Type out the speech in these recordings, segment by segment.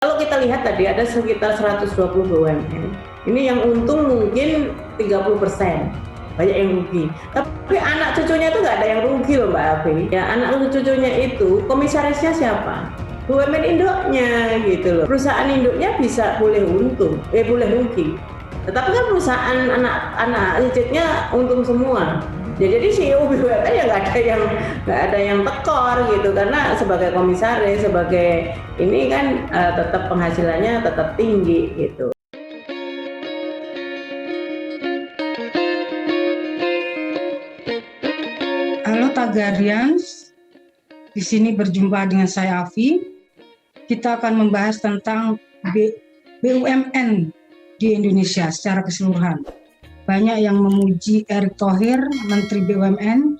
Kalau kita lihat tadi ada sekitar 120 BUMN. Ini yang untung mungkin 30%. Banyak yang rugi. Tapi anak cucunya itu nggak ada yang rugi loh Mbak Afi. Ya, anak cucunya itu komisarisnya siapa? BUMN induknya gitu loh. Perusahaan induknya bisa boleh untung, boleh rugi. Tetapi kan perusahaan anak cicitnya untung semua. Ya, jadi CEO BUMN ya nggak ada yang tekor gitu, karena sebagai komisaris, sebagai ini kan tetap penghasilannya tetap tinggi gitu. Halo Tagarians, di sini berjumpa dengan saya Afi. Kita akan membahas tentang BUMN di Indonesia secara keseluruhan. Banyak yang memuji Erick Thohir, Menteri BUMN,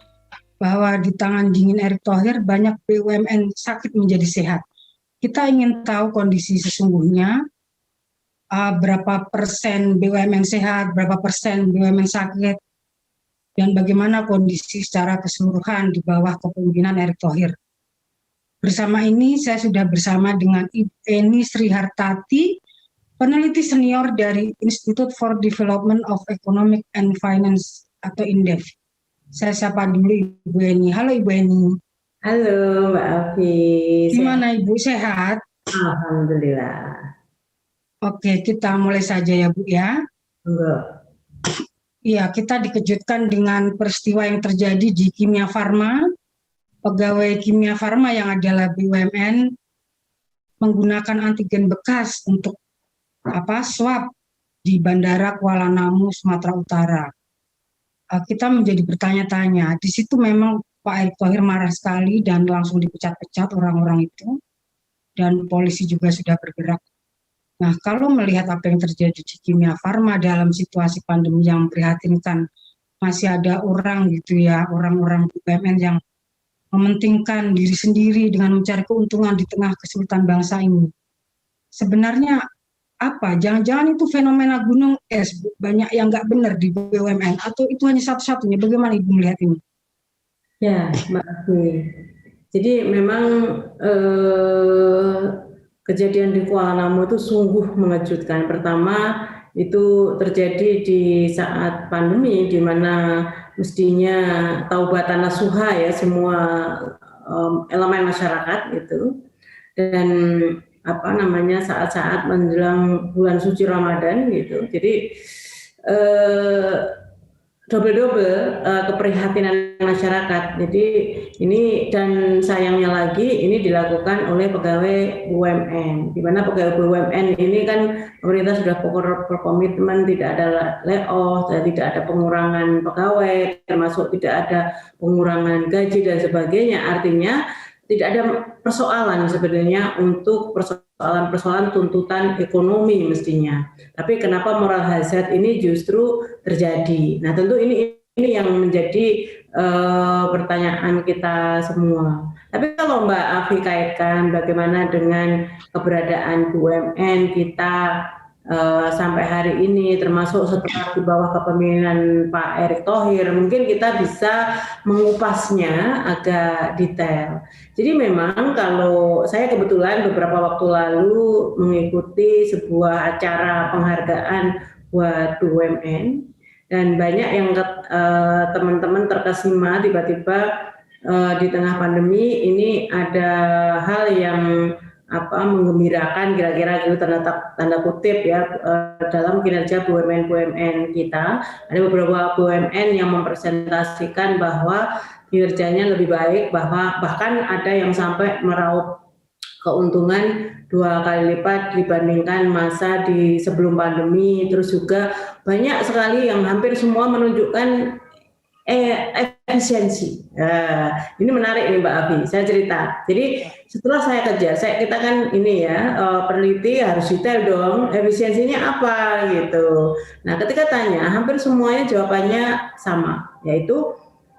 bahwa di tangan dingin Erick Thohir banyak BUMN sakit menjadi sehat. Kita ingin tahu kondisi sesungguhnya, berapa persen BUMN sehat, berapa persen BUMN sakit, dan bagaimana kondisi secara keseluruhan di bawah kepemimpinan Erick Thohir. Bersama ini saya sudah bersama dengan Ibu Eni Srihartati, peneliti senior dari Institute for Development of Economic and Finance atau INDEF. Saya sapa dulu Ibu Eni. Halo Ibu Eni. Halo Mbak Afi. Gimana Ibu, sehat? Alhamdulillah. Oke, kita mulai saja ya Bu ya. Enggak. Iya, kita dikejutkan dengan peristiwa yang terjadi di Kimia Farma. Pegawai Kimia Farma yang adalah BUMN menggunakan antigen bekas untuk swab di Bandara Kuala Namu, Sumatera Utara. Kita menjadi bertanya-tanya. Di situ memang Pak Erick Thohir marah sekali dan langsung dipecat-pecat orang-orang itu. Dan polisi juga sudah bergerak. Nah, kalau melihat apa yang terjadi di Kimia Farma dalam situasi pandemi yang memprihatinkan, masih ada orang gitu ya, orang-orang BUMN yang mementingkan diri sendiri dengan mencari keuntungan di tengah kesulitan bangsa ini. Sebenarnya apa? Jangan-jangan itu fenomena gunung es, banyak yang nggak benar di BUMN, atau itu hanya satu-satunya? Bagaimana Ibu melihat ini? Ya, Mbak Afi. Jadi memang kejadian di Kuala Namu itu sungguh mengejutkan. Pertama, itu terjadi di saat pandemi, di mana mestinya taubatan nasuha ya semua elemen masyarakat gitu, dan saat-saat menjelang bulan suci Ramadan gitu. Jadi double keprihatinan masyarakat. Jadi ini, dan sayangnya lagi ini dilakukan oleh pegawai BUMN, di mana pegawai BUMN ini kan pemerintah sudah berkomitmen tidak ada layoff, tidak ada pengurangan pegawai, termasuk tidak ada pengurangan gaji dan sebagainya. Artinya tidak ada persoalan sebenarnya untuk persoalan tuntutan ekonomi mestinya. Tapi kenapa moral hazard ini justru terjadi? Nah, tentu ini yang menjadi pertanyaan kita semua. Tapi kalau Mbak Afi kaitkan bagaimana dengan keberadaan BUMN kita sampai hari ini, termasuk setelah di bawah kepemimpinan Pak Erick Thohir, mungkin kita bisa mengupasnya agak detail. Jadi memang kalau saya kebetulan beberapa waktu lalu mengikuti sebuah acara penghargaan buat BUMN, dan banyak yang teman-teman terkesima tiba-tiba di tengah pandemi ini ada hal yang menggembirakan, kira-kira gitu, tanda kutip ya, dalam kinerja BUMN kita. Ada beberapa BUMN yang mempresentasikan bahwa kinerjanya lebih baik, bahkan ada yang sampai meraup keuntungan 2 kali lipat dibandingkan masa di sebelum pandemi. Terus juga banyak sekali yang hampir semua menunjukkan efisiensi. Ini menarik nih Mbak Afi, saya cerita. Jadi setelah saya kerja, kita kan ini ya, peneliti harus detail dong, efisiensinya apa gitu. Nah, ketika tanya, hampir semuanya jawabannya sama, yaitu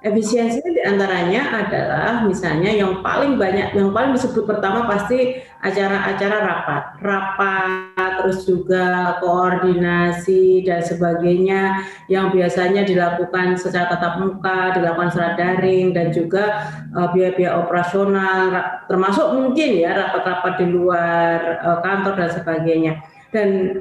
Efisiensi diantaranya adalah misalnya yang paling banyak, yang paling disebut pertama pasti acara-acara rapat, terus juga koordinasi dan sebagainya yang biasanya dilakukan secara tatap muka, dilakukan secara daring, dan juga biaya-biaya operasional, termasuk mungkin ya rapat-rapat di luar kantor dan sebagainya. Dan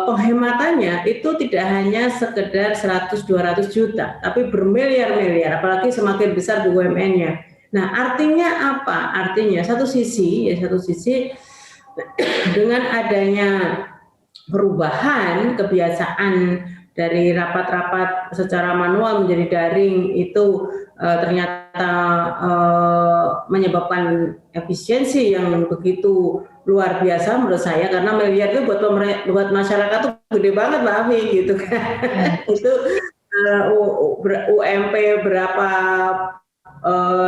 penghematannya itu tidak hanya sekedar 100-200 juta, tapi bermiliar-miliar, apalagi semakin besar BUMN-nya. Nah, artinya apa? Artinya satu sisi dengan adanya perubahan kebiasaan dari rapat-rapat secara manual menjadi daring itu ternyata menyebabkan efisiensi yang begitu luar biasa menurut saya, karena miliar itu buat masyarakat tuh gede banget Mbak Afi gitu kan. Itu UMP berapa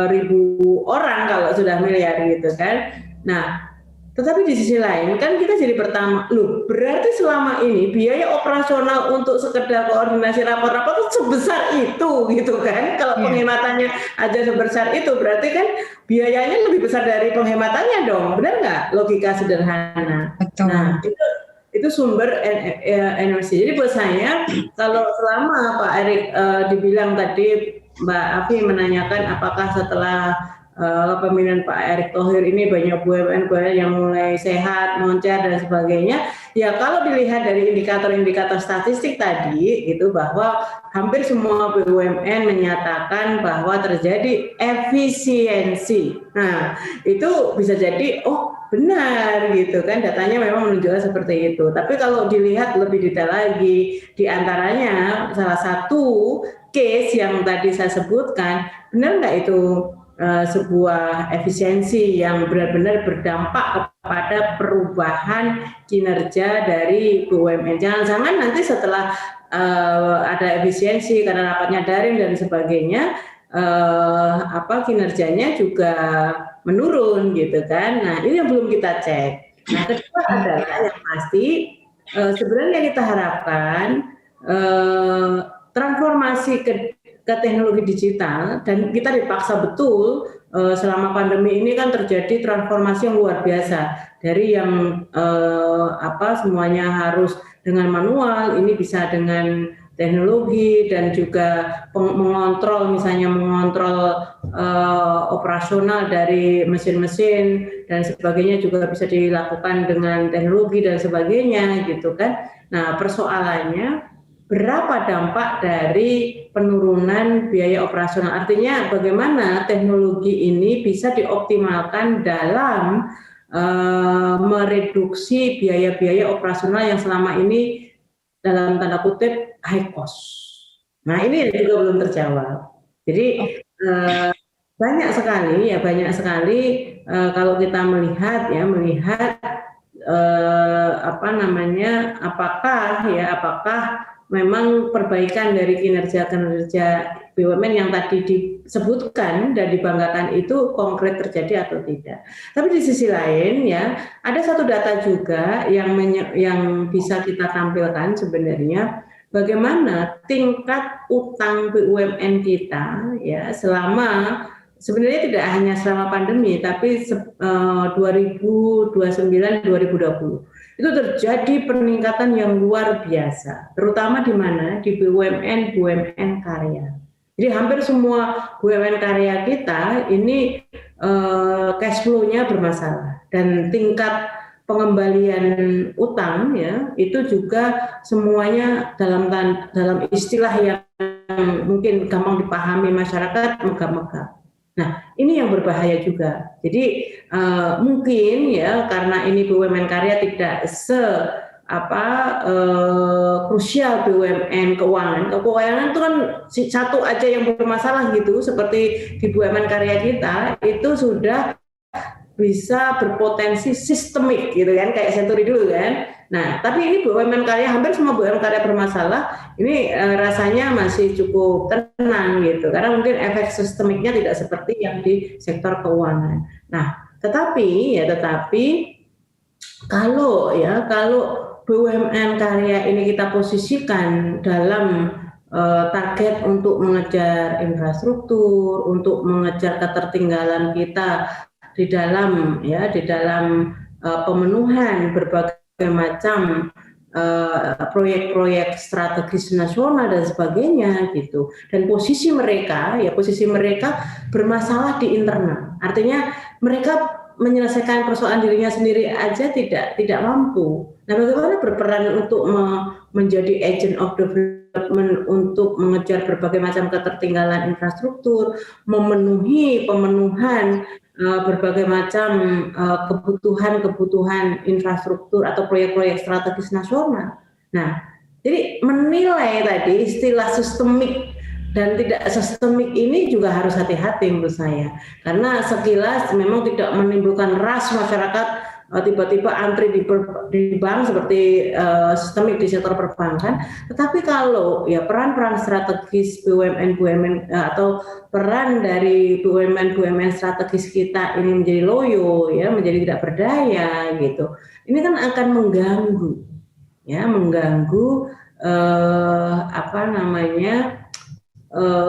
ribu orang kalau sudah miliar gitu kan. Nah, tetapi di sisi lain kan kita jadi pertama, loh berarti selama ini biaya operasional untuk sekedar koordinasi rapat-rapat itu sebesar itu gitu kan. Kalau penghematannya aja sebesar itu berarti kan biayanya lebih besar dari penghematannya dong, benar nggak? Logika sederhana. Betul. Nah itu sumber energi. Jadi buat saya kalau selama Pak Erik dibilang tadi Mbak Afi menanyakan apakah setelah kepemimpinan Pak Erick Thohir ini banyak BUMN yang mulai sehat, moncer dan sebagainya. Ya kalau dilihat dari indikator-indikator statistik tadi itu bahwa hampir semua BUMN menyatakan bahwa terjadi efisiensi. Nah, itu bisa jadi benar gitu kan, datanya memang menunjukkan seperti itu. Tapi kalau dilihat lebih detail lagi, diantaranya salah satu case yang tadi saya sebutkan, benar nggak itu sebuah efisiensi yang benar-benar berdampak kepada perubahan kinerja dari BUMN. Jangan-jangan nanti setelah ada efisiensi karena rapatnya daring dan sebagainya, kinerjanya juga menurun gitu kan. Nah ini yang belum kita cek. Nah kedua adalah yang pasti sebenarnya kita harapkan transformasi ke teknologi digital, dan kita dipaksa betul selama pandemi ini kan terjadi transformasi yang luar biasa dari yang semuanya harus dengan manual, ini bisa dengan teknologi dan juga mengontrol operasional dari mesin-mesin dan sebagainya juga bisa dilakukan dengan teknologi dan sebagainya gitu kan. Nah persoalannya berapa dampak dari penurunan biaya operasional? Artinya bagaimana teknologi ini bisa dioptimalkan dalam mereduksi biaya-biaya operasional yang selama ini dalam tanda kutip high cost. Nah ini juga belum terjawab. Jadi banyak sekali kalau kita melihat apakah memang perbaikan dari kinerja BUMN yang tadi disebutkan dan dibanggakan itu konkret terjadi atau tidak. Tapi di sisi lain ya ada satu data juga yang bisa kita tampilkan sebenarnya bagaimana tingkat utang BUMN kita ya sebenarnya tidak hanya selama pandemi tapi 2029-2020 itu terjadi peningkatan yang luar biasa, terutama di mana? Di BUMN karya. Jadi hampir semua BUMN karya kita ini cash flow-nya bermasalah dan tingkat pengembalian utang ya itu juga semuanya dalam istilah yang mungkin gampang dipahami masyarakat megah-megah. Nah, ini yang berbahaya juga. Jadi mungkin ya karena ini BUMN karya tidak krusial BUMN keuangan. Keuangan itu kan satu aja yang bermasalah gitu, seperti di BUMN karya kita itu sudah bisa berpotensi sistemik gitu kan, kayak Senturi dulu kan. Nah, tapi ini BUMN karya, hampir semua BUMN karya bermasalah, ini rasanya masih cukup tenang gitu, karena mungkin efek sistemiknya tidak seperti yang di sektor keuangan. Nah, tetapi kalau BUMN karya ini kita posisikan dalam target untuk mengejar infrastruktur, untuk mengejar ketertinggalan kita di dalam pemenuhan berbagai macam proyek-proyek strategis nasional dan sebagainya gitu. Dan posisi mereka bermasalah di internal. Artinya mereka menyelesaikan persoalan dirinya sendiri aja tidak mampu. Nah, bagaimana berperan untuk menjadi agent of development untuk mengejar berbagai macam ketertinggalan infrastruktur, pemenuhan berbagai macam kebutuhan infrastruktur atau proyek-proyek strategis nasional. Nah, jadi menilai tadi istilah sistemik dan tidak sistemik ini juga harus hati-hati menurut saya, karena sekilas memang tidak menimbulkan ras masyarakat tiba-tiba antri di bank seperti sistemik di sektor perbankan. Tetapi kalau ya peran-peran strategis BUMN atau peran dari BUMN strategis kita ini menjadi loyo, ya menjadi tidak berdaya gitu, ini kan akan mengganggu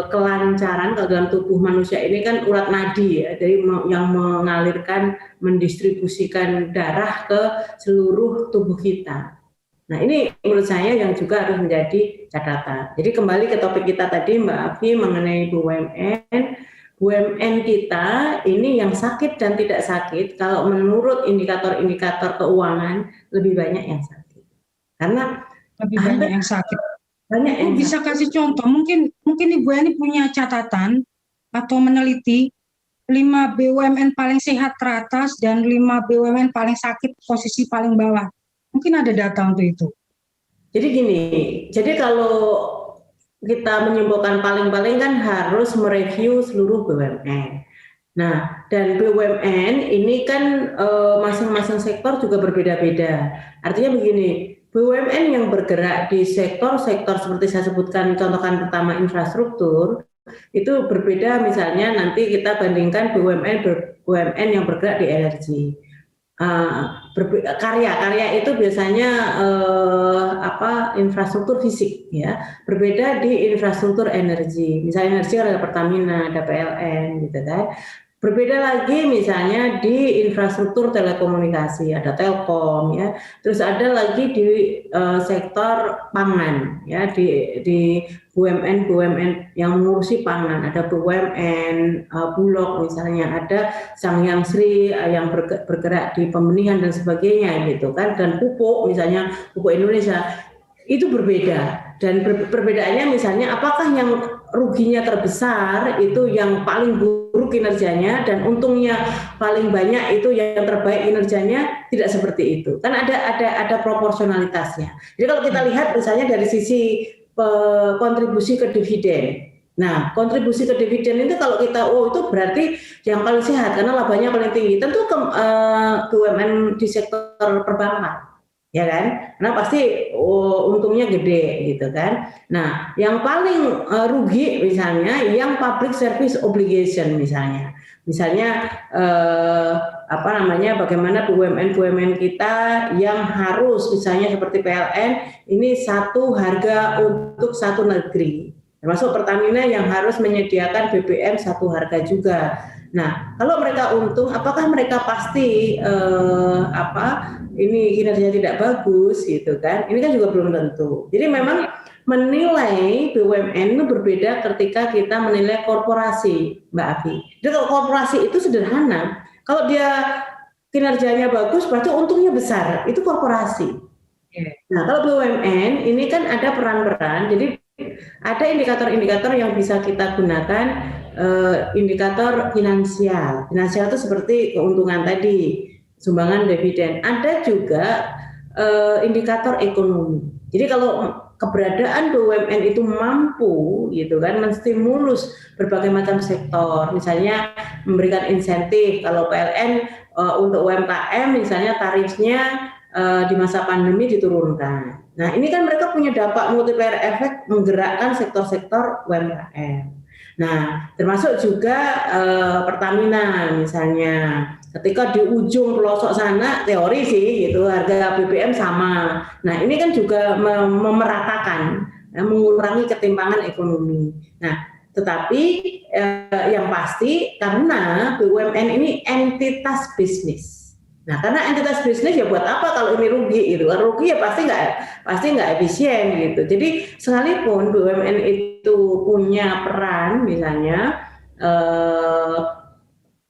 kelancaran kalau dalam tubuh manusia ini kan urat nadi ya, jadi yang mendistribusikan darah ke seluruh tubuh kita. Nah, ini menurut saya yang juga harus menjadi catatan. Jadi kembali ke topik kita tadi Mbak Afi mengenai BUMN kita ini yang sakit dan tidak sakit, kalau menurut indikator-indikator keuangan lebih banyak yang sakit. Karena lebih banyak yang sakit. Banyak yang bisa kasih contoh, mungkin Ibu Yani punya catatan atau meneliti 5 BUMN paling sehat teratas dan 5 BUMN paling sakit posisi paling bawah. Mungkin ada data untuk itu. Jadi gini, jadi kalau kita menyimpulkan paling-paling kan harus mereview seluruh BUMN. Nah, dan BUMN ini kan masing-masing sektor juga berbeda-beda. Artinya begini, BUMN yang bergerak di sektor-sektor seperti saya sebutkan, contohkan pertama infrastruktur, itu berbeda misalnya nanti kita bandingkan BUMN yang bergerak di energi. Karya itu biasanya infrastruktur fisik ya, berbeda di infrastruktur energi. Misalnya energi ada Pertamina, ada PLN gitu kan. Berbeda lagi misalnya di infrastruktur telekomunikasi, ada Telkom ya. Terus ada lagi di sektor pangan ya, di BUMN yang mengurusi pangan, ada BUMN Bulog misalnya, ada Sangyang Sri yang bergerak di pembenihan dan sebagainya gitu kan, dan pupuk misalnya Pupuk Indonesia. Itu berbeda, dan perbedaannya misalnya apakah yang ruginya terbesar itu yang paling buruk kinerjanya dan untungnya paling banyak itu yang terbaik kinerjanya, tidak seperti itu kan, ada proporsionalitasnya. Jadi kalau kita lihat misalnya dari sisi kontribusi ke dividen, nah kontribusi ke dividen itu kalau kita itu berarti yang paling sehat karena labanya paling tinggi, tentu BUMN di sektor perbankan ya kan, karena pasti untungnya gede gitu kan. Nah, yang paling rugi misalnya yang public service obligation misalnya bagaimana BUMN kita yang harus misalnya seperti PLN ini satu harga untuk satu negeri, termasuk Pertamina yang harus menyediakan BBM satu harga juga. Nah, kalau mereka untung, apakah mereka pasti ini kinerjanya tidak bagus gitu kan? Ini kan juga belum tentu. Jadi memang menilai BUMN itu berbeda ketika kita menilai korporasi, Mbak Afi. Jadi kalau korporasi itu sederhana, kalau dia kinerjanya bagus berarti untungnya besar, itu korporasi. Nah, kalau BUMN ini kan ada peran-peran, jadi ada indikator-indikator yang bisa kita gunakan, indikator finansial. Finansial itu seperti keuntungan tadi, sumbangan dividen. Ada juga indikator ekonomi. Jadi kalau keberadaan BUMN itu mampu gitu kan menstimulus berbagai macam sektor, misalnya memberikan insentif. Kalau PLN untuk UMKM misalnya tarifnya di masa pandemi diturunkan. Nah, ini kan mereka punya dampak multiplier efek menggerakkan sektor-sektor UMKM. Nah, termasuk juga Pertamina misalnya. Ketika di ujung pelosok sana, teori sih gitu, harga BBM sama. Nah, ini kan juga memeratakan mengurangi ketimpangan ekonomi. Nah, tetapi yang pasti karena BUMN ini entitas bisnis. Nah, karena entitas bisnis ya buat apa kalau ini rugi gitu? Kalau rugi ya pasti nggak efisien gitu. Jadi sekalipun BUMN itu punya peran misalnya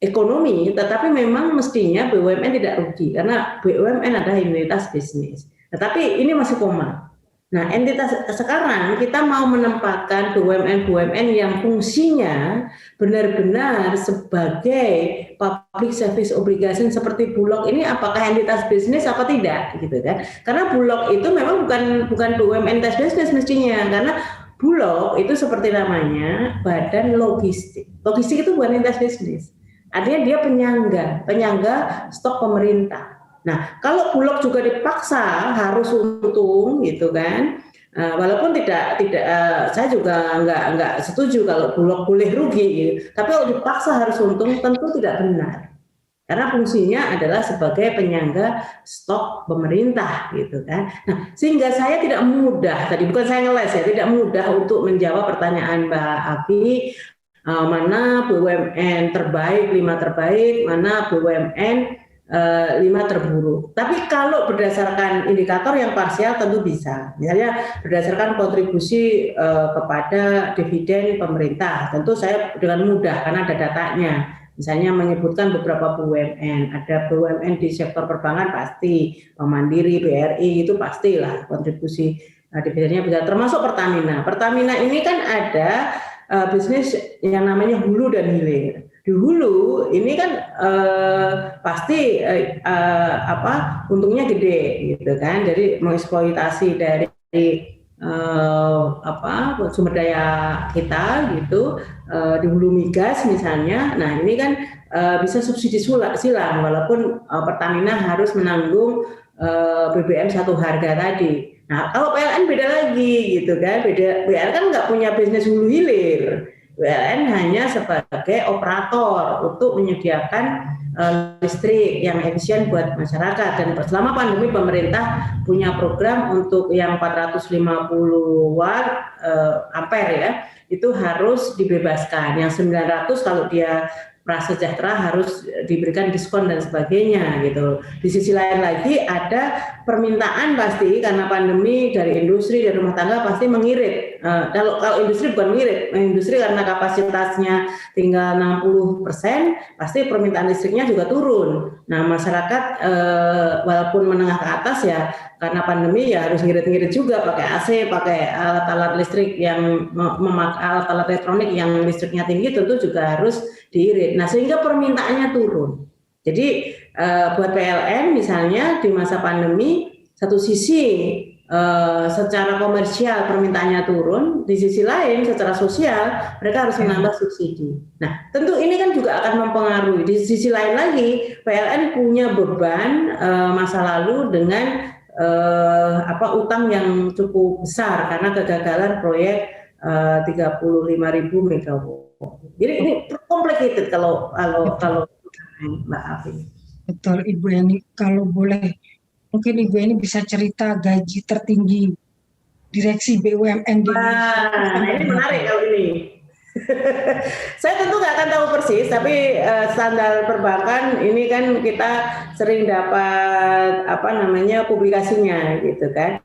ekonomi, tetapi memang mestinya BUMN tidak rugi karena BUMN adalah entitas bisnis. Tetapi ini masih koma. Nah, entitas sekarang kita mau menempatkan BUMN yang fungsinya benar-benar sebagai public service obligation seperti Bulog ini, apakah entitas bisnis apa tidak gitu kan? Karena Bulog itu memang bukan BUMN entitas bisnis mestinya, karena Bulog itu seperti namanya badan logistik. Logistik itu bukan entitas bisnis. Artinya dia penyangga stok pemerintah. Nah, kalau Bulog juga dipaksa harus untung, gitu kan? Walaupun tidak, saya juga nggak setuju kalau Bulog boleh rugi. Gitu. Tapi kalau dipaksa harus untung, tentu tidak benar. Karena fungsinya adalah sebagai penyangga stok pemerintah, gitu kan? Nah, sehingga saya tidak mudah tadi, bukan saya ngeles ya, tidak mudah untuk menjawab pertanyaan Mbak Abi. Mana BUMN terbaik, 5 terbaik, mana BUMN 5 terburuk. Tapi kalau berdasarkan indikator yang parsial tentu bisa. Misalnya berdasarkan kontribusi kepada dividen pemerintah, tentu saya dengan mudah karena ada datanya. Misalnya menyebutkan beberapa BUMN, ada BUMN di sektor perbankan pasti, Mandiri, BRI itu pastilah kontribusi dividennya bisa. Termasuk Pertamina. Pertamina ini kan ada bisnis yang namanya hulu dan hilir. Di hulu ini kan pasti untungnya gede gitu kan, jadi mengeksploitasi dari sumber daya kita gitu, di hulu migas misalnya. Nah ini kan bisa subsidi silang walaupun Pertamina harus menanggung BBM satu harga tadi. Nah kalau PLN beda lagi gitu kan, PLN kan nggak punya bisnis hulu hilir. PLN hanya sebagai operator untuk menyediakan listrik yang efisien buat masyarakat. Dan selama pandemi pemerintah punya program untuk yang 450 watt ampere ya, itu harus dibebaskan. Yang 900 kalau dia prasejahtera harus diberikan diskon dan sebagainya gitu. Di sisi lain lagi ada permintaan pasti karena pandemi dari industri, dari rumah tangga pasti mengirit. Kalau industri bukan mengirit, industri karena kapasitasnya tinggal 60%, pasti permintaan listriknya juga turun. Nah masyarakat walaupun menengah ke atas ya karena pandemi ya harus ngirit-ngirit juga pakai AC, pakai alat-alat listrik yang alat-alat elektronik yang listriknya tinggi tentu juga harus diirit. Nah sehingga permintaannya turun. Jadi buat PLN misalnya di masa pandemi satu sisi secara komersial permintaannya turun, di sisi lain secara sosial mereka harus menambah subsidi. Nah tentu ini kan juga akan mempengaruhi. Di sisi lain lagi PLN punya beban masa lalu dengan utang yang cukup besar karena kegagalan proyek 35.000 megawatt. Jadi ini complicated kalau Mbak Afi. Betul Ibu Eni, kalau boleh mungkin Ibu Eni bisa cerita gaji tertinggi direksi BUMN di Indonesia. Nah ini menarik kalau ini. Saya tentu nggak akan tahu persis, tapi standar perbankan ini kan kita sering dapat publikasinya gitu kan.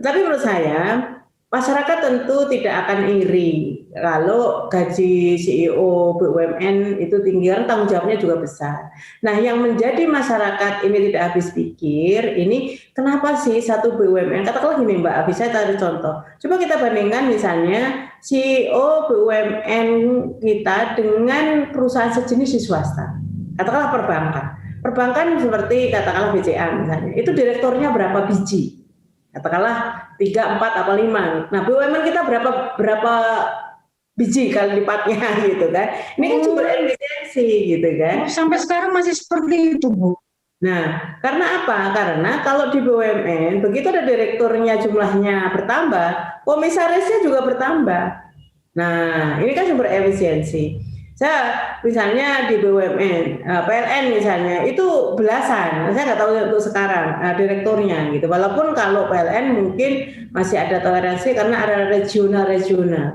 Tapi menurut saya masyarakat tentu tidak akan iri kalau gaji CEO BUMN itu tinggi, karena tanggung jawabnya juga besar. Nah, yang menjadi masyarakat ini tidak habis pikir, ini kenapa sih satu BUMN, katakanlah gini Mbak Abi, saya tarik contoh. Coba kita bandingkan misalnya CEO BUMN kita dengan perusahaan sejenis di swasta, katakanlah perbankan. Perbankan seperti katakanlah BCA misalnya, itu direkturnya berapa biji? Katakanlah 3, 4, apa 5. Nah BUMN kita berapa biji kali lipatnya gitu kan. Ini kan sumber efisiensi gitu kan. Sampai sekarang masih seperti itu Bu. Nah karena apa? Karena kalau di BUMN begitu ada direkturnya jumlahnya bertambah, komisarisnya juga bertambah. Nah ini kan sumber efisiensi. Saya misalnya di BUMN, PLN misalnya itu belasan. Saya nggak tahu untuk sekarang direkturnya gitu. Walaupun kalau PLN mungkin masih ada toleransi karena ada regional,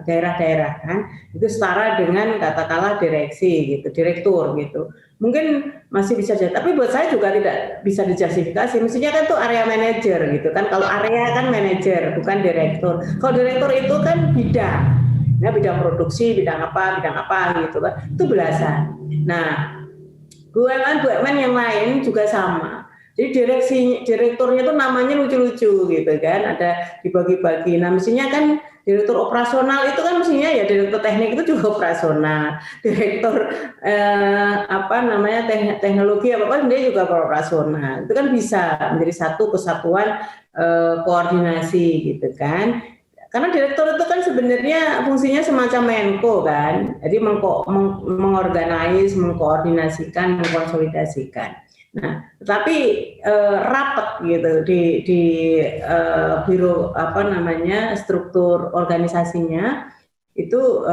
daerah-daerah kan. Itu setara dengan katakanlah direksi gitu, direktur gitu. Mungkin masih bisa jadi. Tapi buat saya juga tidak bisa dijustifikasi. Mestinya kan tuh area manajer gitu kan. Kalau area kan manajer bukan direktur. Kalau direktur itu kan bidang. Ya, bidang produksi, bidang apa gitu kan, itu belasan. Nah, BUMN yang lain juga sama. Jadi direkturnya itu namanya lucu-lucu gitu kan, ada dibagi-bagi. Nah, mestinya kan direktur operasional itu kan mestinya ya direktur teknik itu juga operasional, direktur teknologi apa dia juga operasional. Itu kan bisa menjadi satu kesatuan koordinasi gitu kan. Karena direktur itu kan sebenarnya fungsinya semacam Menko kan, jadi mengorganize, mengkoordinasikan, mengkonsolidasikan. Nah, tetapi rapat gitu di biro struktur organisasinya itu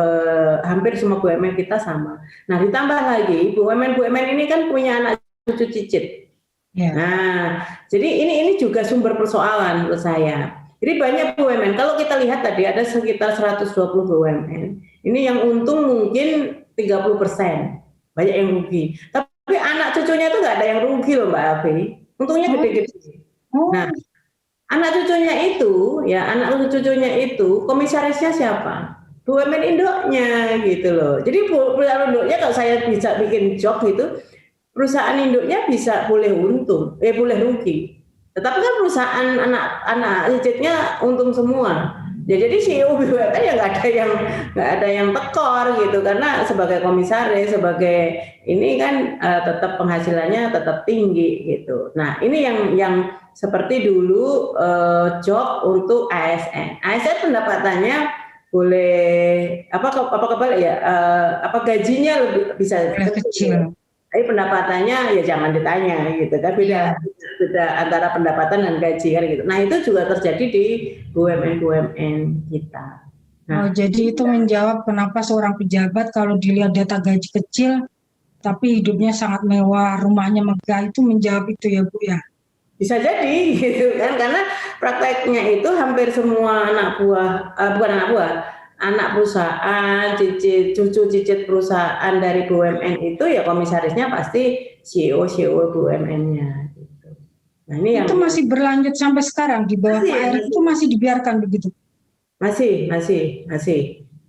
hampir semua BUMN kita sama. Nah, ditambah lagi BUMN ini kan punya anak cucu cicit. Yeah. Nah, jadi ini juga sumber persoalan menurut saya. Jadi banyak BUMN, kalau kita lihat tadi ada sekitar 120 BUMN, ini yang untung mungkin 30%, banyak yang rugi. Tapi anak cucunya itu nggak ada yang rugi loh Mbak Afi, untungnya gede-gede. Nah, anak cucunya itu komisarisnya siapa? BUMN induknya gitu loh. Jadi perusahaan induknya kalau saya bisa bikin job gitu, perusahaan induknya bisa boleh untung, boleh rugi. Tetapi kan perusahaan anak cicitnya untung semua. Ya, jadi CEO BUMN ya nggak ada yang tekor gitu, karena sebagai komisaris, sebagai ini kan tetap penghasilannya tetap tinggi gitu. Nah, ini yang seperti dulu job untuk ASN. ASN pendapatannya boleh gajinya lebih bisa kecil. Tapi pendapatannya ya jangan ditanya gitu kan, beda antara pendapatan dan gaji kan gitu. Nah, itu juga terjadi di BUMN kita. Nah, jadi itu menjawab kenapa seorang pejabat kalau dilihat data gaji kecil tapi hidupnya sangat mewah, rumahnya megah, itu menjawab itu ya Bu ya. Bisa jadi gitu kan, karena prakteknya itu hampir semua anak perusahaan, cucu cicit perusahaan dari BUMN itu ya komisarisnya pasti CEO BUMN-nya. Gitu. Nah, ini itu masih berlanjut sampai sekarang di bawah Pak Erick itu masih dibiarkan begitu? Masih.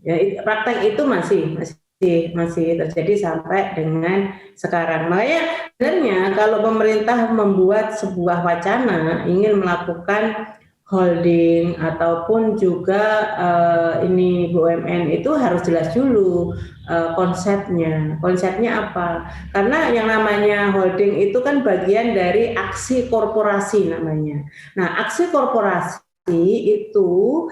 Ya, praktek itu masih terjadi sampai dengan sekarang. Makanya sebenarnya kalau pemerintah membuat sebuah wacana ingin melakukan holding ataupun juga ini BUMN itu harus jelas dulu konsepnya. Konsepnya apa? Karena yang namanya holding itu kan bagian dari aksi korporasi namanya. Nah, aksi korporasi itu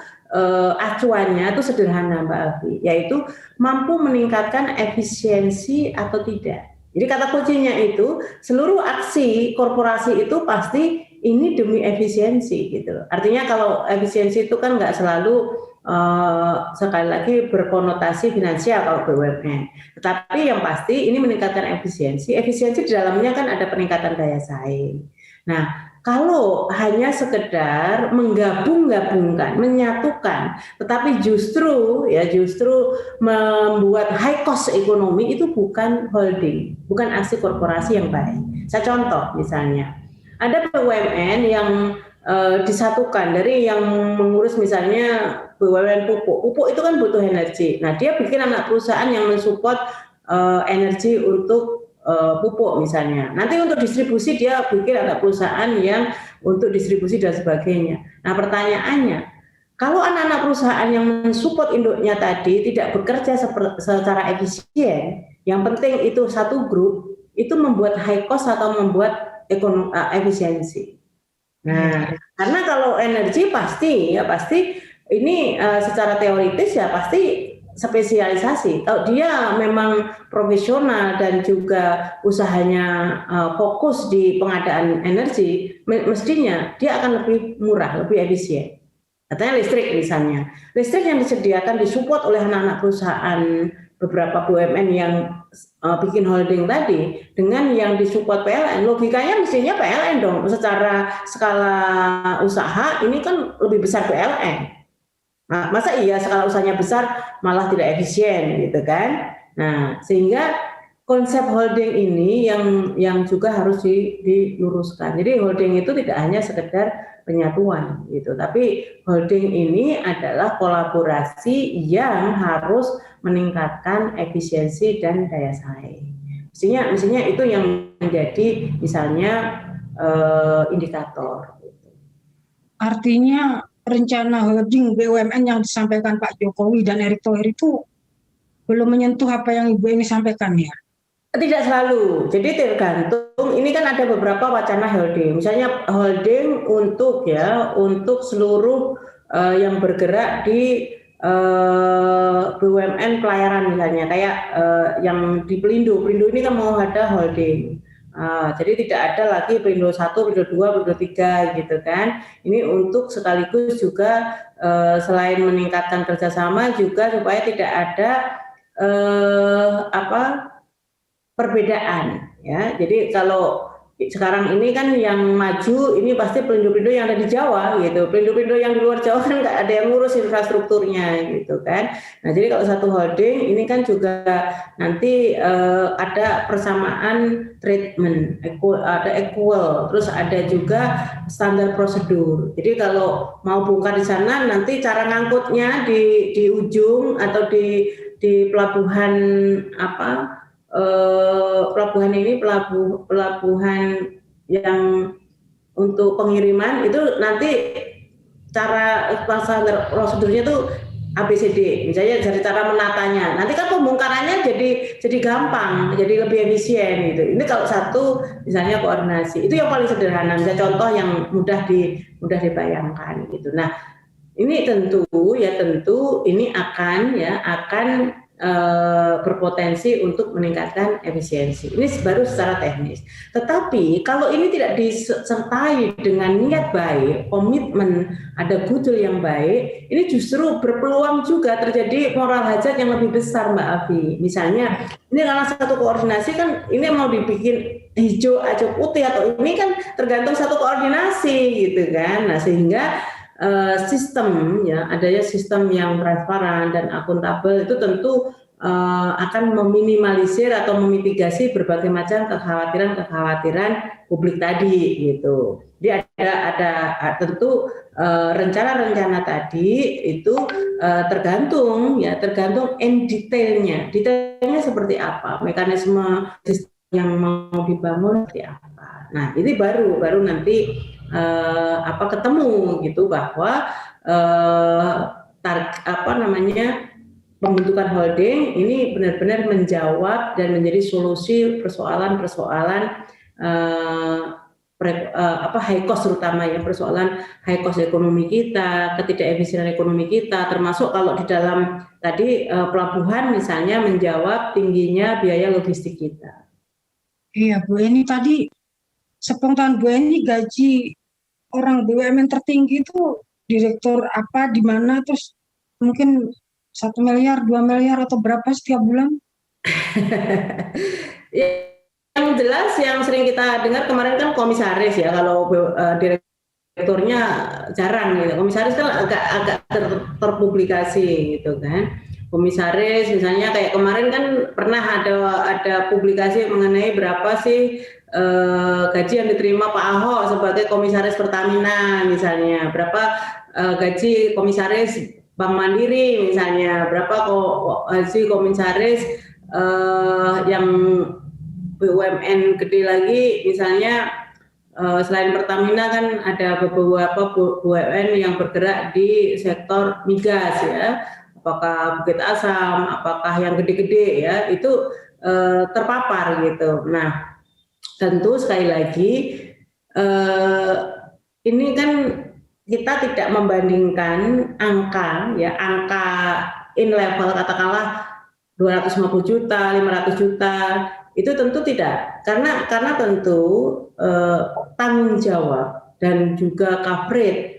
acuannya itu sederhana Mbak Afi, yaitu mampu meningkatkan efisiensi atau tidak. Jadi kata kuncinya itu seluruh aksi korporasi itu pasti ini demi efisiensi gitu. Artinya kalau efisiensi itu kan nggak selalu sekali lagi berkonotasi finansial kalau BUMN. Tetapi yang pasti ini meningkatkan efisiensi. Efisiensi di dalamnya kan ada peningkatan daya saing. Nah, kalau hanya sekedar menggabungkan, menyatukan, tetapi justru membuat high cost ekonomi, itu bukan holding, bukan aksi korporasi yang baik. Saya contoh misalnya, ada BUMN yang disatukan dari yang mengurus misalnya BUMN pupuk itu kan butuh energi. Nah, dia bikin anak perusahaan yang mensupport energi untuk pupuk misalnya. Nanti untuk distribusi dia bikin ada perusahaan yang untuk distribusi dan sebagainya. Nah, pertanyaannya, kalau anak-anak perusahaan yang mensupport induknya tadi tidak bekerja secara efisien, yang penting itu satu grup, itu membuat high cost atau membuat efisiensi. Nah, karena kalau energi pasti ini secara teoritis ya pasti spesialisasi. Kalau dia memang profesional dan juga usahanya fokus di pengadaan energi, mestinya dia akan lebih murah, lebih efisien. Katanya listrik misalnya. Listrik yang disediakan disupport oleh anak-anak perusahaan beberapa BUMN yang bikin holding tadi dengan yang disupport PLN, logikanya mestinya PLN dong, secara skala usaha ini kan lebih besar PLN. Nah, masa iya skala usahanya besar malah tidak efisien gitu kan? Nah, sehingga konsep holding ini yang juga harus diluruskan. Jadi holding itu tidak hanya sekedar penyatuan gitu, tapi holding ini adalah kolaborasi yang harus meningkatkan efisiensi dan daya saing. Mestinya itu yang menjadi misalnya indikator. Artinya rencana holding BUMN yang disampaikan Pak Jokowi dan Erick Thohir itu belum menyentuh apa yang Ibu ini sampaikan ya? Tidak selalu, jadi tergantung. Ini kan ada beberapa wacana holding, misalnya holding untuk seluruh yang bergerak di BUMN pelayaran misalnya, kayak yang di Pelindo ini kan mau ada holding. Jadi tidak ada lagi Pelindo 1, Pelindo 2, Pelindo 3 gitu kan. Ini untuk sekaligus juga selain meningkatkan kerjasama juga supaya tidak ada perbedaan ya. Jadi kalau sekarang ini kan yang maju ini pasti Pelindo-Pelindo yang ada di Jawa gitu. Pelindo-Pelindo yang di luar Jawa kan nggak ada yang ngurus infrastrukturnya gitu kan. Nah, jadi kalau satu holding ini kan juga nanti ada persamaan treatment, ada equal, terus ada juga standar prosedur. Jadi kalau mau bongkar di sana nanti cara ngangkutnya di ujung atau di pelabuhan pelabuhan ini pelabuhan yang untuk pengiriman itu nanti cara prosedurnya tuh ABCD, misalnya dari cara menatanya. Nanti kan pembongkarannya jadi gampang, jadi lebih efisien gitu. Ini kalau satu misalnya koordinasi, itu yang paling sederhana, misalnya contoh yang mudah dibayangkan gitu. Nah, ini tentu ini akan berpotensi untuk meningkatkan efisiensi. Ini baru secara teknis. Tetapi kalau ini tidak disertai dengan niat baik, komitmen, ada goodwill yang baik, ini justru berpeluang juga terjadi moral hazard yang lebih besar, Mbak Afi. Misalnya, ini karena satu koordinasi kan ini mau dibikin hijau, hijau putih atau ini kan tergantung satu koordinasi gitu kan. Nah, sehingga sistem adanya sistem yang transparan dan akuntabel itu tentu akan meminimalisir atau memitigasi berbagai macam kekhawatiran publik tadi gitu. Jadi ada tentu rencana-rencana tadi itu tergantung end detailnya seperti apa, mekanisme sistem yang mau dibangun seperti apa. Nah, ini baru nanti ketemu gitu bahwa pembentukan holding ini benar-benar menjawab dan menjadi solusi persoalan-persoalan high cost, terutama ya persoalan high cost ekonomi kita, ketidakefisienan ekonomi kita, termasuk kalau di dalam tadi pelabuhan misalnya menjawab tingginya biaya logistik kita. Iya Bu Eni, tadi spontan Bu Eni, gaji orang BUMN tertinggi itu direktur apa, di mana, terus mungkin 1 miliar, 2 miliar atau berapa setiap bulan? Yang jelas yang sering kita dengar kemarin kan komisaris ya, kalau direkturnya jarang gitu. Komisaris kan agak terpublikasi gitu kan. Komisaris misalnya kayak kemarin kan pernah ada publikasi mengenai berapa sih gaji yang diterima Pak Ahok sebagai komisaris Pertamina misalnya, berapa gaji komisaris Bank Mandiri misalnya, berapa gaji komisaris yang BUMN gede lagi misalnya. Selain Pertamina kan ada beberapa BUMN yang bergerak di sektor migas ya, apakah Bukit Asam, apakah yang gede-gede ya, itu terpapar gitu. Nah, tentu sekali lagi ini kan kita tidak membandingkan angka in level katakanlah 250 juta, 500 juta, itu tentu tidak, karena tentu tanggung jawab dan juga coverage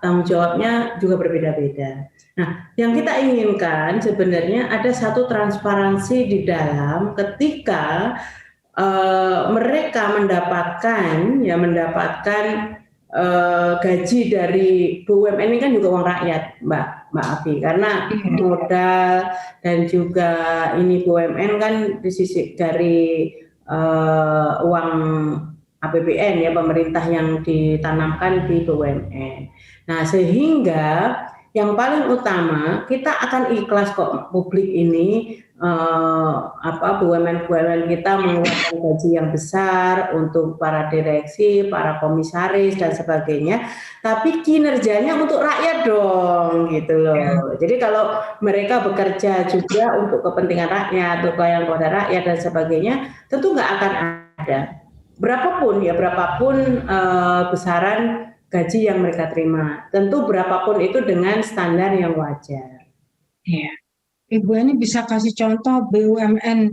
tanggung jawabnya juga berbeda-beda. Nah, yang kita inginkan sebenarnya ada satu transparansi di dalam ketika mereka mendapatkan gaji dari BUMN ini kan juga uang rakyat, Mbak Afi, karena modal dan juga ini BUMN kan disisik dari uang APBN ya, pemerintah yang ditanamkan di BUMN. Nah, sehingga yang paling utama kita akan ikhlas kok publik ini BUMN kita mengeluarkan gaji yang besar untuk para direksi, para komisaris dan sebagainya, tapi kinerjanya untuk rakyat dong, gitu loh. Jadi kalau mereka bekerja juga untuk kepentingan rakyat, untuk pelayanan kepada rakyat dan sebagainya, tentu nggak akan ada. Berapapun besaran gaji yang mereka terima, tentu berapapun itu dengan standar yang wajar. Ya. Ibu ini bisa kasih contoh BUMN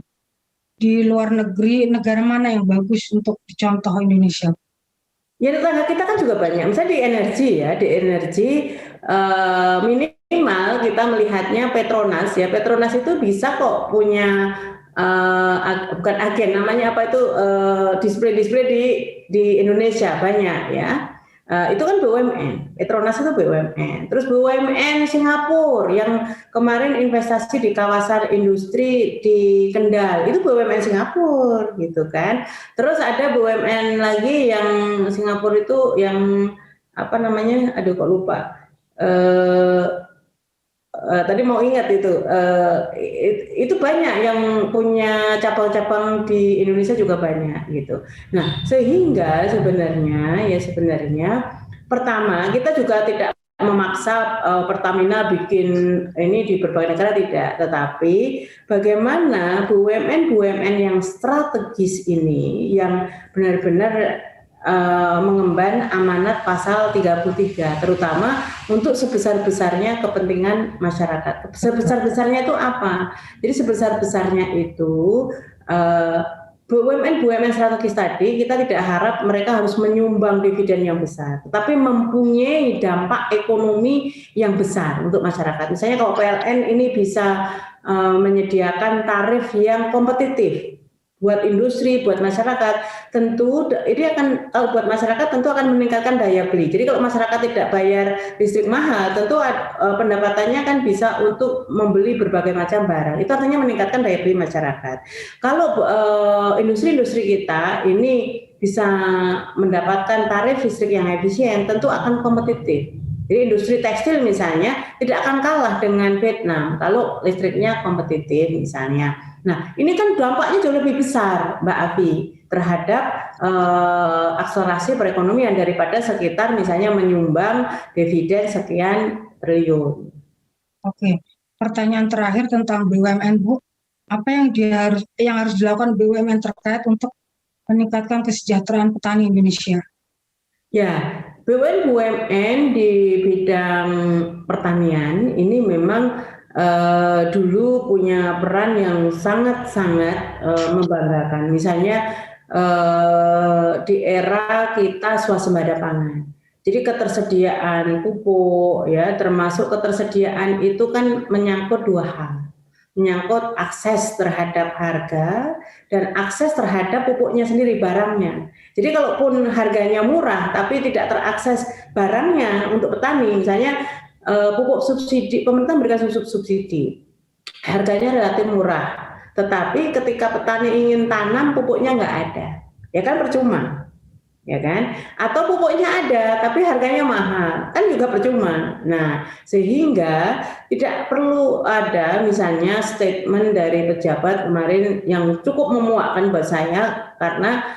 di luar negeri, negara mana yang bagus untuk dicontoh Indonesia? Ya, tetangga kita kan juga banyak. Misalnya di energi minimal kita melihatnya Petronas ya. Petronas itu bisa kok punya bukan agen, namanya apa itu, display di Indonesia banyak ya. Itu kan BUMN, Petronas itu BUMN. Terus BUMN Singapura yang kemarin investasi di kawasan industri di Kendal, itu BUMN Singapura gitu kan. Terus ada BUMN lagi yang Singapura itu yang apa namanya, aduh kok lupa. Tadi mau ingat itu banyak yang punya cabang-cabang di Indonesia juga banyak gitu. Nah, sehingga sebenarnya pertama kita juga tidak memaksa Pertamina bikin ini di berbagai negara, tidak, tetapi bagaimana BUMN yang strategis ini yang benar-benar mengemban amanat pasal 33, terutama untuk sebesar-besarnya kepentingan masyarakat. Sebesar-besarnya itu apa? Jadi sebesar-besarnya itu BUMN strategis tadi kita tidak harap mereka harus menyumbang dividen yang besar, tetapi mempunyai dampak ekonomi yang besar untuk masyarakat. Misalnya kalau PLN ini bisa menyediakan tarif yang kompetitif buat industri, buat masyarakat, tentu ini akan, kalau buat masyarakat tentu akan meningkatkan daya beli. Jadi kalau masyarakat tidak bayar listrik mahal, tentu pendapatannya kan bisa untuk membeli berbagai macam barang. Itu artinya meningkatkan daya beli masyarakat. Kalau industri-industri kita ini bisa mendapatkan tarif listrik yang efisien, tentu akan kompetitif. Jadi industri tekstil misalnya tidak akan kalah dengan Vietnam kalau listriknya kompetitif misalnya. Nah, ini kan dampaknya jauh lebih besar, Mbak Afi, terhadap akselerasi perekonomian daripada sekitar misalnya menyumbang dividen sekian triliun. Oke, pertanyaan terakhir tentang BUMN, Bu. Apa yang harus dilakukan BUMN terkait untuk meningkatkan kesejahteraan petani Indonesia? Ya, BUMN di bidang pertanian ini memang dulu punya peran yang sangat-sangat membanggakan. Misalnya di era kita swasembada pangan. Jadi ketersediaan pupuk ya, termasuk ketersediaan itu kan menyangkut dua hal. Menyangkut akses terhadap harga dan akses terhadap pupuknya sendiri, barangnya. Jadi kalaupun harganya murah tapi tidak terakses barangnya untuk petani, misalnya pupuk subsidi, pemerintah memberikan subsidi, harganya relatif murah, tetapi ketika petani ingin tanam pupuknya nggak ada, ya kan percuma, ya kan? Atau pupuknya ada tapi harganya mahal, kan juga percuma. Nah, sehingga tidak perlu ada misalnya statement dari pejabat kemarin yang cukup memuakkan buat saya, karena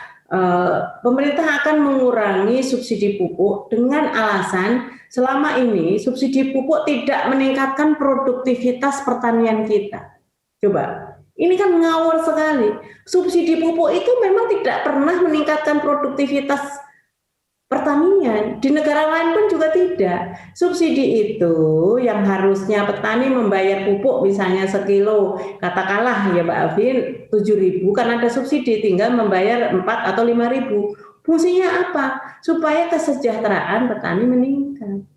pemerintah akan mengurangi subsidi pupuk dengan alasan selama ini subsidi pupuk tidak meningkatkan produktivitas pertanian kita. Coba, ini kan ngawur sekali. Subsidi pupuk itu memang tidak pernah meningkatkan produktivitas pertanian. Di negara lain pun juga tidak. Subsidi itu yang harusnya petani membayar pupuk misalnya sekilo, katakanlah ya Mbak Afin 7.000, karena ada subsidi tinggal membayar 4 atau 5.000. Fungsinya apa? Supaya kesejahteraan petani meningkat.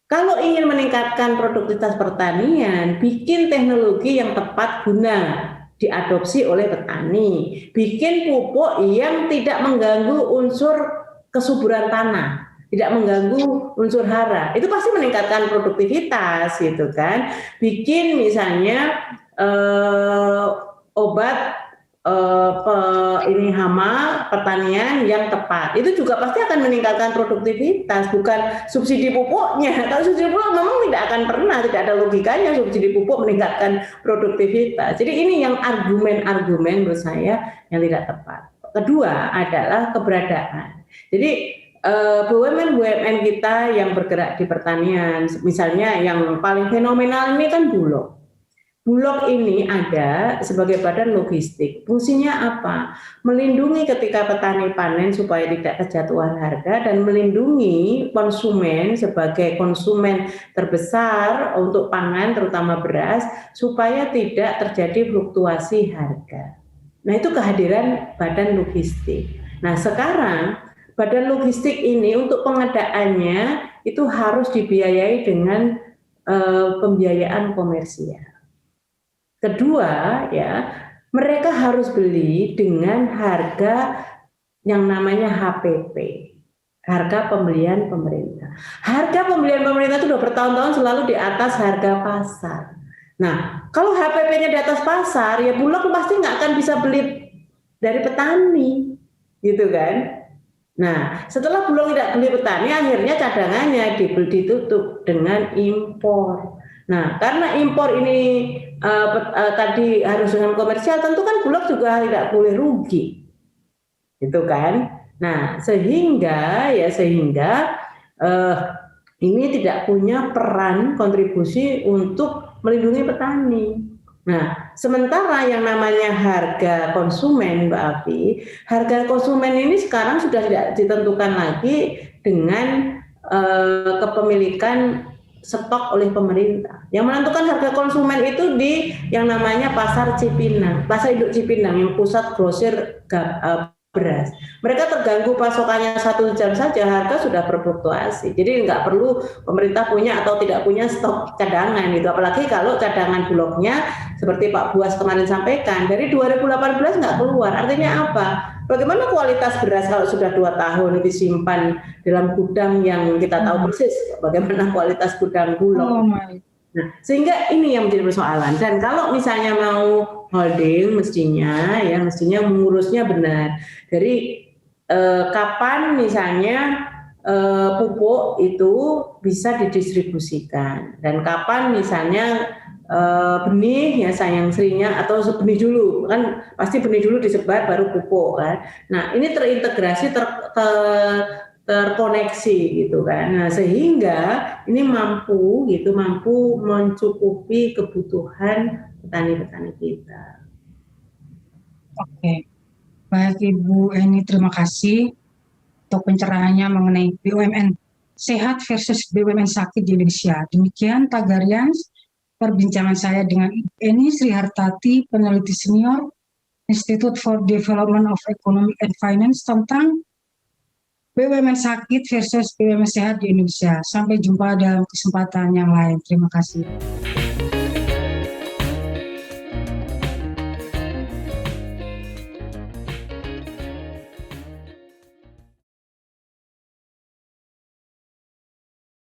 Kalau ingin meningkatkan produktivitas pertanian, bikin teknologi yang tepat guna diadopsi oleh petani, bikin pupuk yang tidak mengganggu unsur kesuburan tanah, tidak mengganggu unsur hara, itu pasti meningkatkan produktivitas gitu kan. Bikin misalnya obat ini hama pertanian yang tepat, itu juga pasti akan meningkatkan produktivitas, bukan subsidi pupuknya. Kalau subsidi pupuk memang tidak akan pernah, tidak ada logikanya subsidi pupuk meningkatkan produktivitas. Jadi ini yang argumen-argumen menurut saya yang tidak tepat. Kedua adalah keberadaan. Jadi BUMN-BUMN kita yang bergerak di pertanian, misalnya yang paling fenomenal ini kan Bulog. Bulog ini ada sebagai badan logistik. Fungsinya apa? Melindungi ketika petani panen supaya tidak kejatuhan harga dan melindungi konsumen sebagai konsumen terbesar untuk pangan terutama beras supaya tidak terjadi fluktuasi harga. Nah, itu kehadiran badan logistik. Nah, sekarang badan logistik ini untuk pengadaannya itu harus dibiayai dengan pembiayaan komersial. Kedua, ya, mereka harus beli dengan harga yang namanya HPP, harga pembelian pemerintah. Harga pembelian pemerintah itu sudah bertahun-tahun selalu di atas harga pasar. Nah, kalau HPP-nya di atas pasar, ya Bulog pasti nggak akan bisa beli dari petani, gitu kan? Nah, setelah Bulog tidak beli petani, akhirnya cadangannya ditutup dengan impor. Nah, karena impor ini tadi harus dengan komersial, tentu kan Bulog juga tidak boleh rugi, gitu kan? Nah, sehingga ini tidak punya peran kontribusi untuk melindungi petani. Nah, sementara yang namanya harga konsumen, Mbak Afi, harga konsumen ini sekarang sudah tidak ditentukan lagi dengan kepemilikan stok oleh pemerintah. Yang menentukan harga konsumen itu di yang namanya pasar Cipinang, pasar induk Cipinang yang pusat grosir beras. Mereka terganggu pasokannya 1 jam saja harga sudah berfluktuasi. Jadi nggak perlu pemerintah punya atau tidak punya stok cadangan gitu. Apalagi kalau cadangan Bulognya seperti Pak Buas kemarin sampaikan dari 2018 nggak keluar. Artinya apa? Bagaimana kualitas beras kalau sudah 2 tahun disimpan dalam gudang yang kita tahu persis bagaimana kualitas gudang Bulog. Nah, sehingga ini yang menjadi persoalan. Dan kalau misalnya mau holding, mestinya mengurusnya benar. Dari kapan misalnya pupuk itu bisa didistribusikan dan kapan misalnya benih ya sayang serinya atau benih dulu kan pasti benih dulu disebar baru pupuk kan. Nah, ini terintegrasi terkoneksi gitu kan. Nah, sehingga ini mampu mencukupi kebutuhan petani-petani kita. Oke. Baik Ibu Eni, terima kasih untuk pencerahannya mengenai BUMN sehat versus BUMN sakit di Indonesia. Demikian Tagarian perbincangan saya dengan Ibu Eni Srihartati, peneliti senior Institute for Development of Economic and Finance tentang BUMN sakit versus BUMN sehat di Indonesia. Sampai jumpa dalam kesempatan yang lain. Terima kasih.